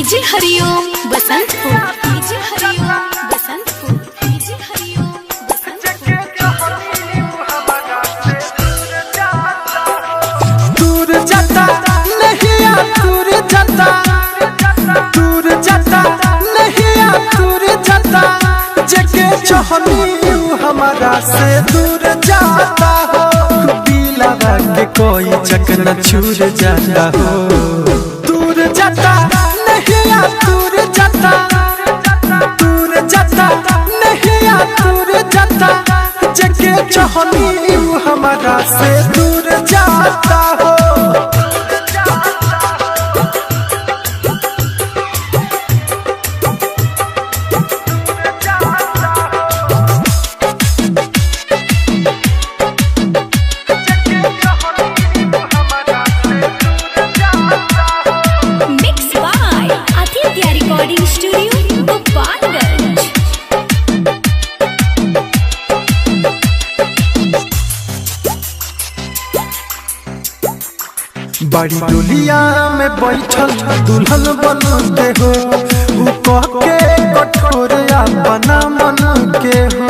DJ हरिओम Basantpur, DJ हरिओम Basantpur, DJ हरिओम दूर जाता नहीं आ दूर जाता, दूर जाता नहीं आ दूर जाता, जगे चाहनी हमारा से दूर जाता हो। पीला के कोई चकन छूर जाता हो। दूर जाता नहीं आ दूर जाता, दूर जाता नहीं आ दूर जाता, जगे चाहनी हमारा से दूर जाता हो। Mix by Aditya recording studio Gopalganj. बड़ी डोलिया में बैठल दुल्हन बनते हो, उ कह के कठोर अपना मन के हो।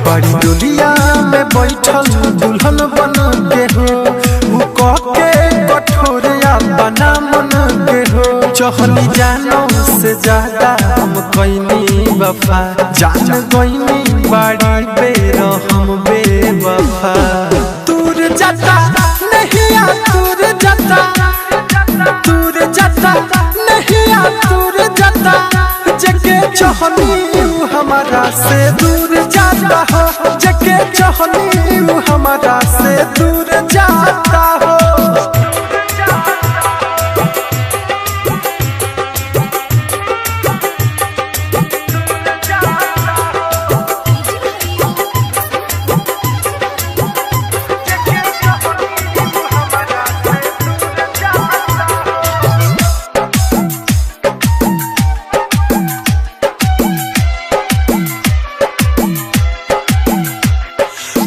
बड़ी डोलिया में बैठल दुल्हन बनते हो, उ कह के कठोर अपना मन के हो। चहली जानो से ज्यादा हम कैनी वफा, जान गईनी बाड़ी बेर हम बेवफा। दूर जाता नहीं आ दूर जाता, दूर जाता नहीं आ दूर जाता, जगे चाहनी हमारा से दूर जाता हो। जगे चाहनी हमारा से दूर जाता हो।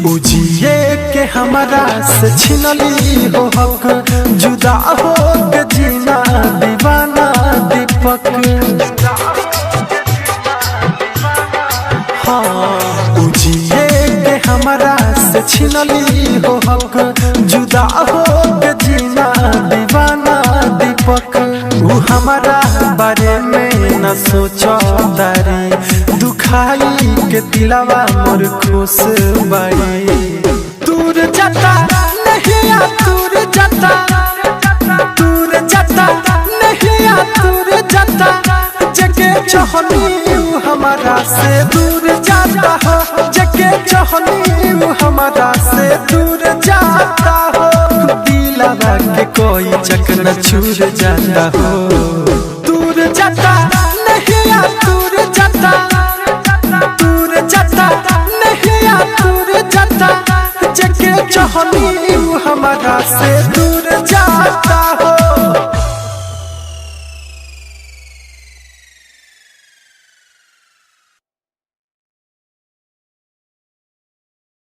बुझिए के हमारा से छिनली हो हक, जुदा हो के जीना दीवाना दीपक। हाँ बुझिए के हमारा से छिनली हो हक, जुदा हो के जीना दीवाना दीपक। वो हमारा बारे में न सोचो तारी, दुखाई के दिलावा मोर खुश बाड़ी। दूर जाता नहीं आ दूर जाता, दूर जाता नहीं आ दूर जाता, जगे चाहनी हमारा से दूर जाता हो। जगे चाहनी हमारा से दूर जाता हो। दिलावा के कोई चकन छूर जाता हो। दूर जाता नहीं आ दूर जाता, दूर जाता नहीं आ दूर जाता, जगे चाहनी हमारा से दूर जाता।